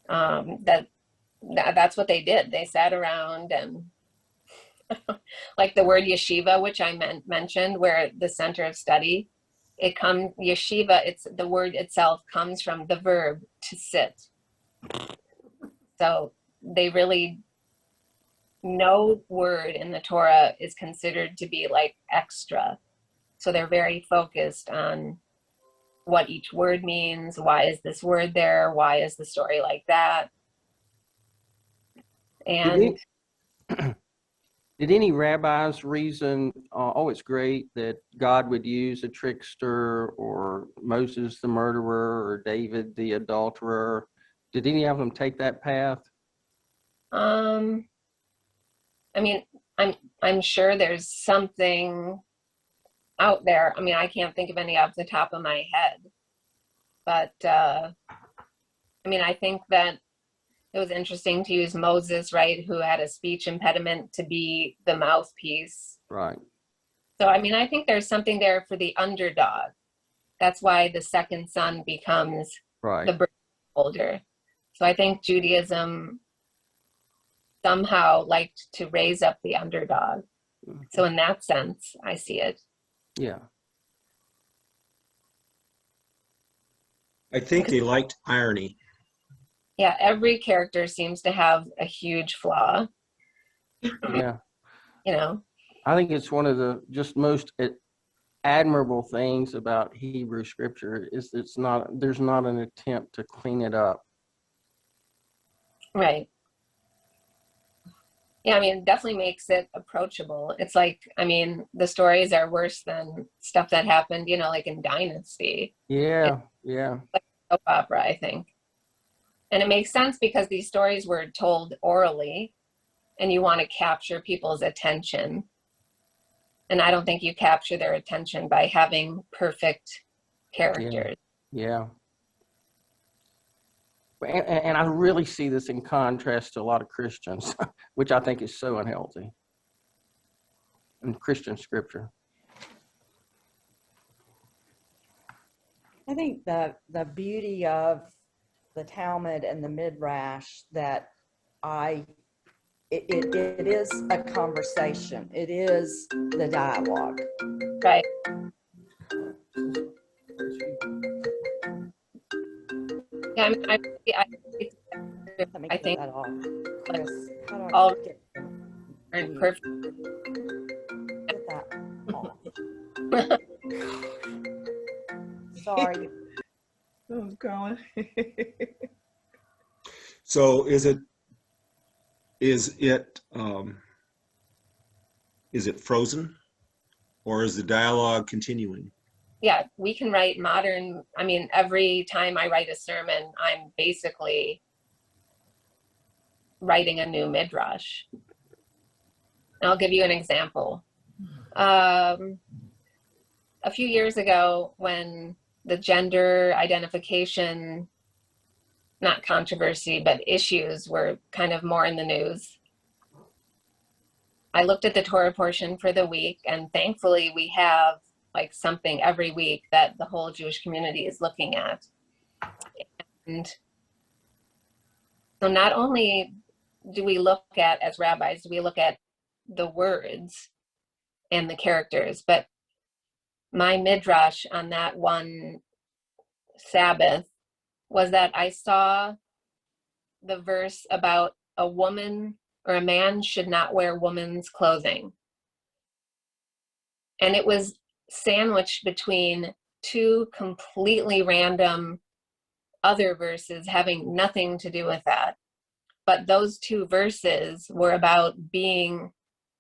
That's what they did. They sat around and like the word yeshiva, which I mentioned, where the center of study, yeshiva, the word itself comes from the verb to sit. So they really, no word in the Torah is considered to be like extra. So they're very focused on what each word means. Why is this word there? Why is the story like that? And did any rabbis reason, oh, it's great that God would use a trickster, or Moses the murderer, or David the adulterer? Did any of them take that path? I mean, I'm sure there's something out there. I mean, I can't think of any off the top of my head, but I mean, I think that it was interesting to use Moses, right, who had a speech impediment, to be the mouthpiece. Right. So, I mean, I think there's something there for the underdog. That's why the second son becomes right. the burden holder. So I think Judaism somehow liked to raise up the underdog. Mm-hmm. So in that sense, I see it. Yeah. I think they liked irony. Yeah, every character seems to have a huge flaw. Yeah. You know? I think it's one of the just most admirable things about Hebrew scripture is there's not an attempt to clean it up. Right. Yeah, I mean, it definitely makes it approachable. It's like, I mean, the stories are worse than stuff that happened, like in Dynasty. Yeah, It's yeah, like a soap opera, I think. And it makes sense because these stories were told orally and you want to capture people's attention. And I don't think you capture their attention by having perfect characters. yeah. And I really see this in contrast to a lot of Christians, which I think is so unhealthy in Christian scripture. I think the beauty of the Talmud and the Midrash that it is a conversation. It is the dialogue. Right. Yeah, I mean, Let me I get think that off. Chris, how do I all get aren't perfect. that off? Sorry. Oh, going. So is it frozen, or is the dialogue continuing? Yeah, we can write modern. I mean, every time I write a sermon, I'm basically writing a new midrash. And I'll give you an example. A few years ago, when the gender identification, not controversy, but issues were kind of more in the news, I looked at the Torah portion for the week, and thankfully we have like something every week that the whole Jewish community is looking at. And so not only do we look at, as rabbis, do we look at the words and the characters, but my midrash on that one Sabbath was that I saw the verse about a woman or a man should not wear woman's clothing. And it was sandwiched between two completely random other verses having nothing to do with that. But those two verses were about being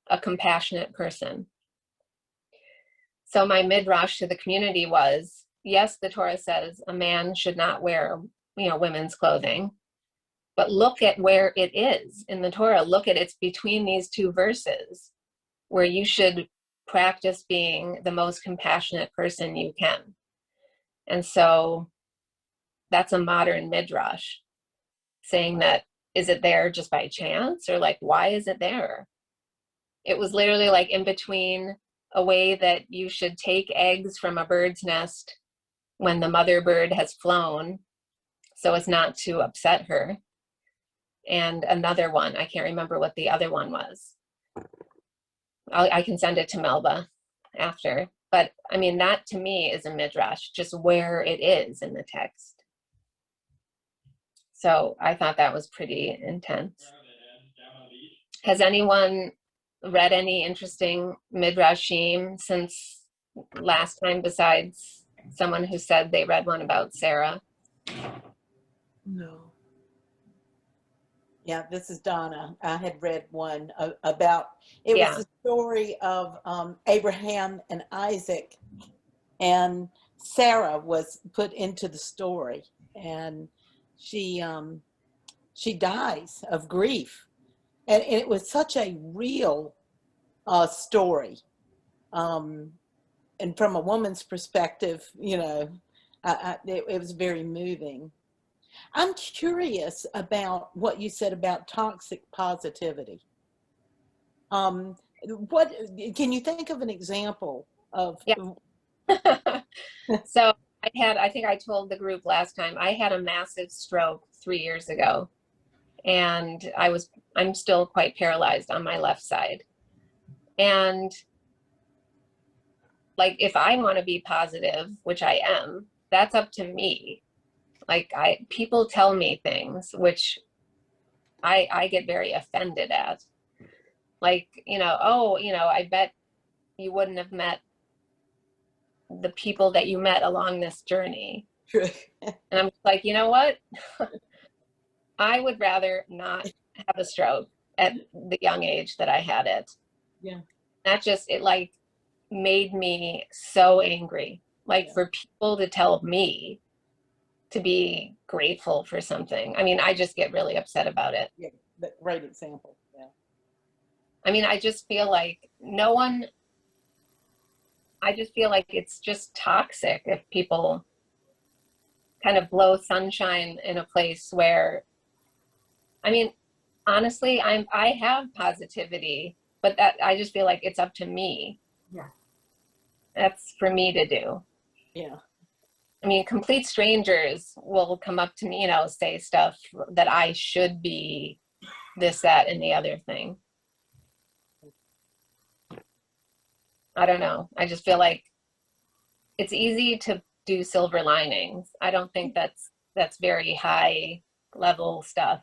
a compassionate person. So my midrash to the community was, yes, the Torah says a man should not wear, women's clothing, but look at where it is in the Torah. Look at it's between these two verses where you should practice being the most compassionate person you can. And so that's a modern midrash saying that, is it there just by chance, or like, why is it there? It was literally like in between a way that you should take eggs from a bird's nest when the mother bird has flown so as not to upset her. And another one, I can't remember what the other one was. I can send it to Melba after. But I mean, that to me is a midrash, just where it is in the text. So I thought that was pretty intense. Has anyone read any interesting midrashim since last time, besides someone who said they read one about Sarah? No. Yeah, this is Donna. I had read one about, it was the story of Abraham and Isaac, and Sarah was put into the story, and she dies of grief. And it was such a real story. And from a woman's perspective, it was very moving. I'm curious about what you said about toxic positivity. What can you think of an example of? Yeah. So I think I told the group last time, I had a massive stroke 3 years ago, and I'm still quite paralyzed on my left side. And like, if I want to be positive, which I am, that's up to me. Like, people tell me things which I get very offended at. Like, I bet you wouldn't have met the people that you met along this journey. True. And I'm just like, you know what? I would rather not have a stroke at the young age that I had it. Yeah. That just, it like made me so angry. Like Yeah. for people to tell me to be grateful for something. I mean, I just get really upset about it. Yeah, great example. Yeah. I mean, I just feel like I just feel like it's just toxic if people kind of blow sunshine in a place where, I mean, honestly, I have positivity, but that I just feel like it's up to me. Yeah. That's for me to do. Yeah. I mean, complete strangers will come up to me, you know, say stuff that I should be this, that, and the other thing. I don't know. I just feel like it's easy to do silver linings. I don't think that's very high level stuff.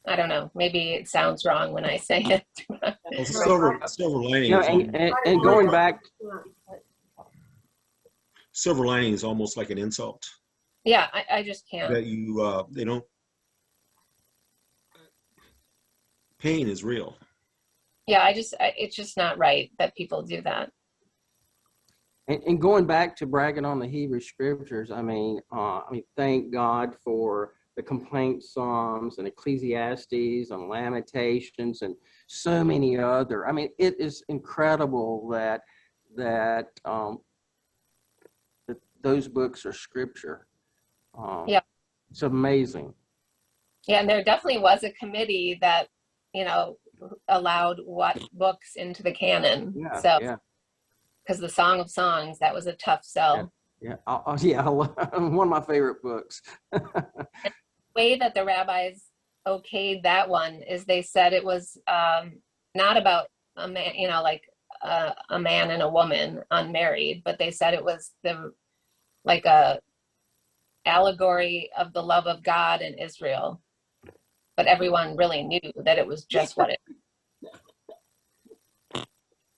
I don't know. Maybe it sounds wrong when I say it. Well, silver lining You know, is and going back, silver lining is almost like an insult Yeah, I just can't. that you they don't. Pain is real. Yeah, it's just not right that people do that. and going back to bragging on the Hebrew scriptures, I mean, thank God for the complaint Psalms and Ecclesiastes and Lamentations and so many other. I mean, it is incredible that those books are scripture. Yeah. It's amazing. Yeah, and there definitely was a committee that, you know, allowed what books into the canon. Yeah, So, yeah, because the Song of Songs, that was a tough sell. yeah. One of my favorite books. The way that the rabbis okayed that one is they said it was not about a man, you know, like a man and a woman unmarried, but they said it was like a allegory of the love of God and Israel. But everyone really knew that it was just what it.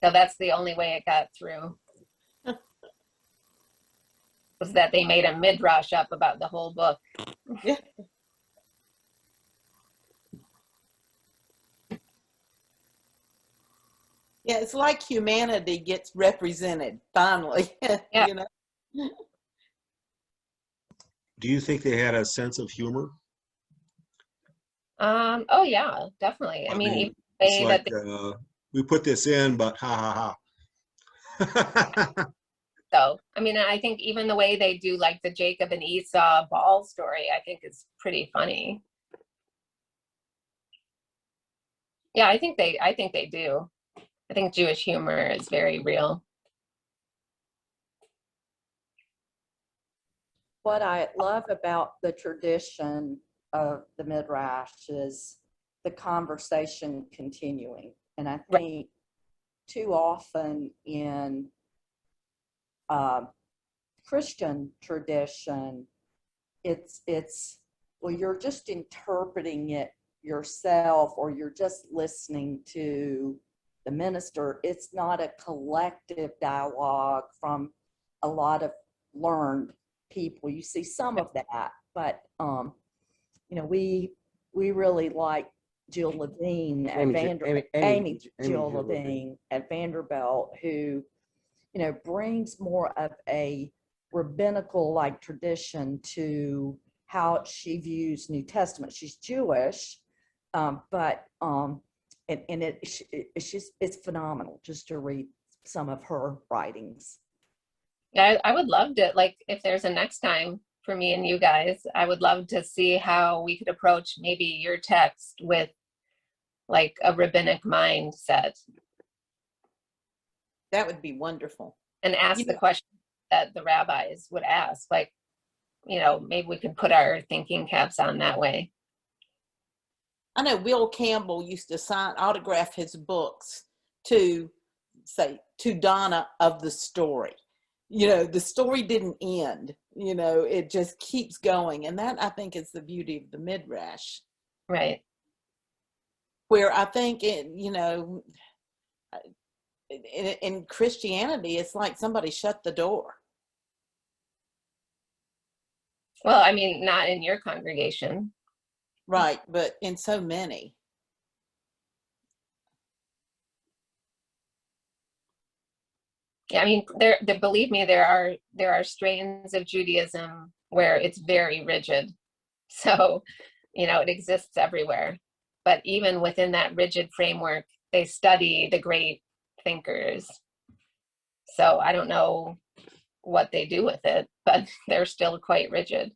So that's the only way it got through. Was that they made a midrash up about the whole book. Yeah. Yeah, it's like humanity gets represented finally. Yeah. You know? Do you think they had a sense of humor? Oh yeah, definitely. I mean, even the it's way like that we put this in, but ha ha ha. so I mean, I think even the way they do like the Jacob and Esau ball story, I think is pretty funny. Yeah, I think they do. I think Jewish humor is very real. What I love about the tradition of the Midrash is the conversation continuing. And I think too often in Christian tradition, it's well, you're just interpreting it yourself, or you're just listening to the minister. It's not a collective dialogue from a lot of learned people. You see some of that, but you know, we really like Jill Levine at Amy Jill Levine at Vanderbilt, who, you know, brings more of a rabbinical like tradition to how she views New Testament. She's Jewish, but it's phenomenal just to read some of her writings. Yeah, I would love to, like, if there's a next time for me and you guys, I would love to see how we could approach maybe your text with like a rabbinic mindset. That would be wonderful. And ask the question that the rabbis would ask. Like, you know, maybe we could put our thinking caps on that way. I know Will Campbell used to autograph his books to Donna of the story. You know, the story didn't end, you know, it just keeps going. And that, I think, is the beauty of the Midrash. Right. Where I think it, you know, in Christianity, it's like somebody shut the door. Well, I mean, not in your congregation. Right, but in so many. Yeah, I mean, believe me, there are strains of Judaism where it's very rigid. So, it exists everywhere. But even within that rigid framework, they study the great thinkers. So I don't know what they do with it, but they're still quite rigid.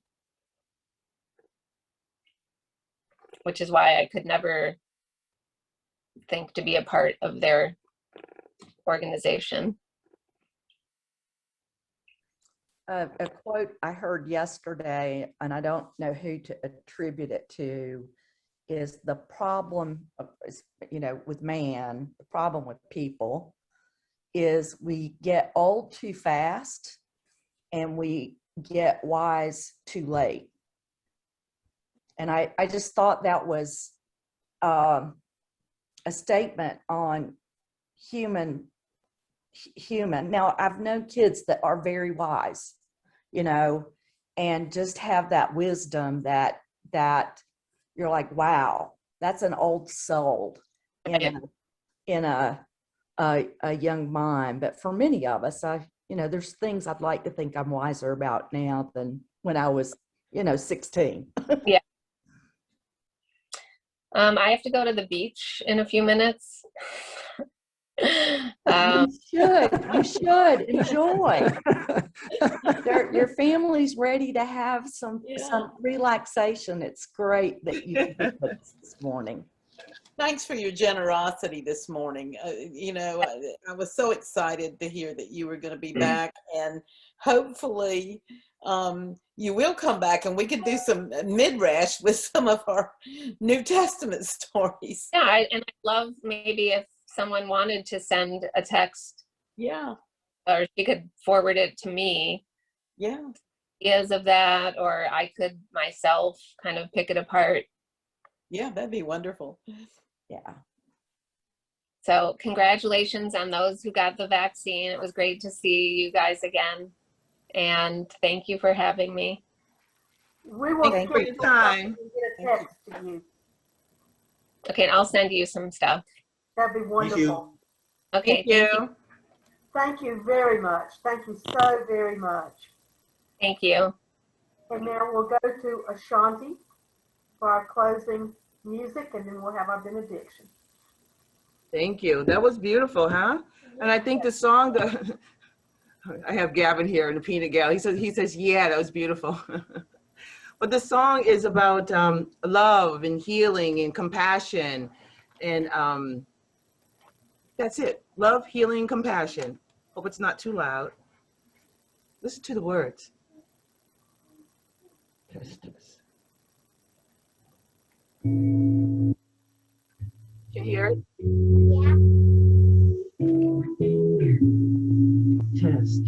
Which is why I could never think to be a part of their organization. A quote I heard yesterday, and I don't know who to attribute it to, is the problem, with man, the problem with people is we get old too fast and we get wise too late. And I just thought that was a statement on human. Now, I've known kids that are very wise, and just have that wisdom that you're like, wow, that's an old soul in a young mind. But for many of us, there's things I'd like to think I'm wiser about now than when I was, 16. Yeah. I have to go to the beach in a few minutes. You should enjoy. Your family's ready to have some relaxation. It's great that you did this morning. Thanks for your generosity this morning. I was so excited to hear that you were going to be back, and hopefully you will come back and we can do some Midrash with some of our New Testament stories. Yeah, and I'd love maybe if someone wanted to send a text. Yeah. Or she could forward it to me. Yeah. Ideas of that, or I could myself kind of pick it apart. Yeah, that'd be wonderful. Yeah. So congratulations on those who got the vaccine. It was great to see you guys again. And thank you for having me. We will Thank you for your time. and get a text to you. Okay, and I'll send you some stuff. That'd be wonderful. Okay, Thank you. Thank you very much. Thank you so very much. Thank you. And now we'll go to Ashanti for our closing music, and then we'll have our benediction. Thank you. That was beautiful, huh? And I think the song that I have Gavin here in the peanut gal. He says, yeah, that was beautiful. But the song is about love and healing and compassion, and that's it. Love, healing, compassion. Hope it's not too loud. Listen to the words. Test this. Can you hear it? Test.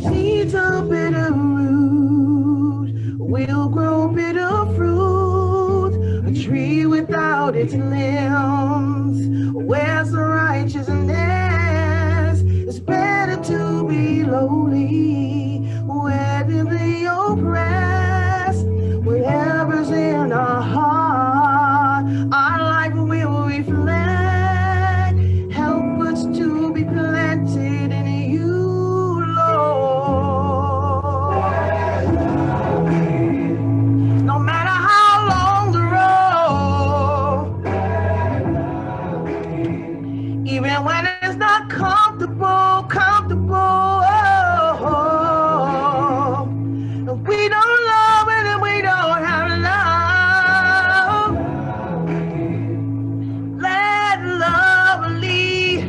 Seeds of bitter root will grow bitter fruit. A tree without its limbs, where's the righteousness? It's better to be lowly, where did the oppressed? Whatever's in our heart, our life will reflect. Help us to be planted in you, Lord. No matter how long the road, even when it's not comfortable. If we don't love it, then we don't have love. Let love lead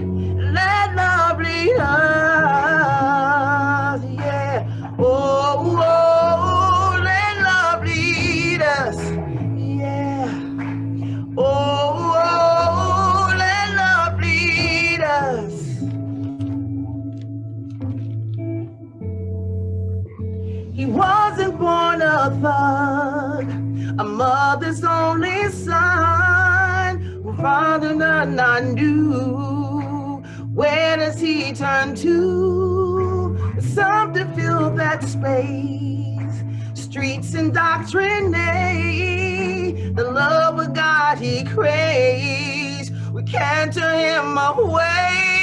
us, yeah. Oh, let love lead us, yeah. Oh, let love lead us. He wasn't born a thug, a mother's only son, who Father none knew. Where does he turn to? Something fill that space. Streets and doctrine, the love of God he craves. We can't turn him away.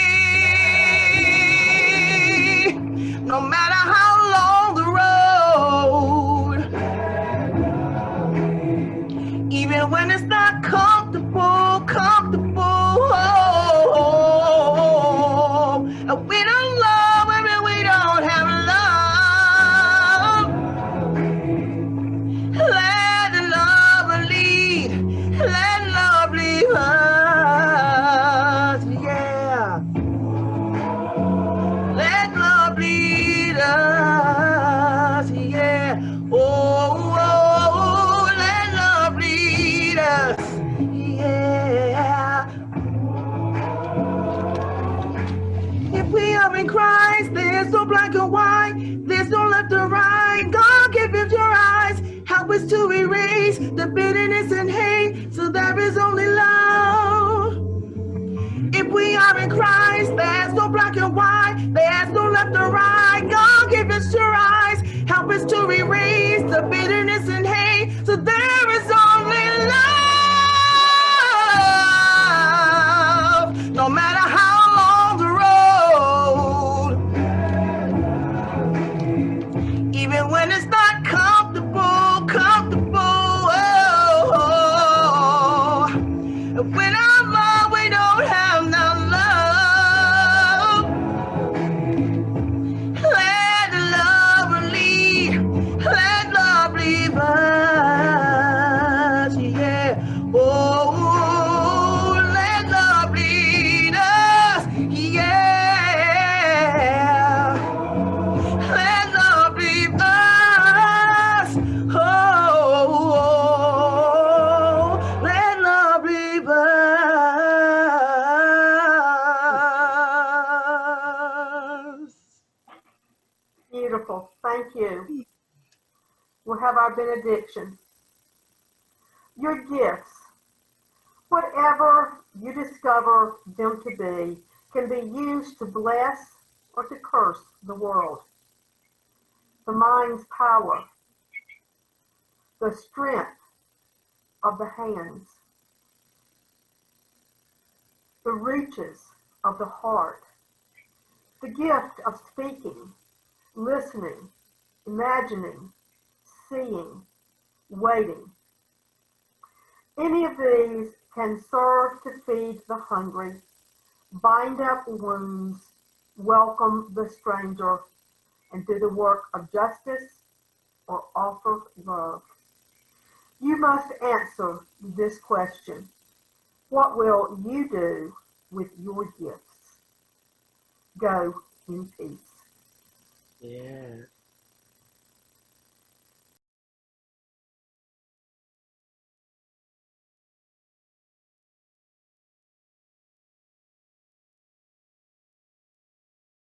No matter how long the road, even when it's not comfortable. And we don't love him and we don't have love. Let the love lead. Let love lead us. Yeah. Let love lead us. Yeah. Oh, let love lead us. Yeah. If we are in Christ, there's no black and white, there's no left or right. God, give us your eyes, help us to erase the bitterness and hate, so there is only love. If we are in Christ, there's no black and white, there's no left or right. God, give us your eyes, help us to erase the bitterness and hate, so there is only love. No matter how long the road, even when it's not comfortable. Without love, we don't have no love. Let love lead. Let love lead us. Yeah. Oh, let love lead us. Yeah. Let love lead us. Oh, let love lead us. Beautiful. Thank you. We'll have our benediction. Your gifts, whatever you discover them to be, can be used to bless or to curse the world. The mind's power, the strength of the hands, the reaches of the heart, the gift of speaking, listening, imagining, seeing, waiting. Any of these can serve to feed the hungry, bind up wounds, welcome the stranger, and do the work of justice or offer love. You must answer this question. What will you do with your gifts? Go in peace. Yeah.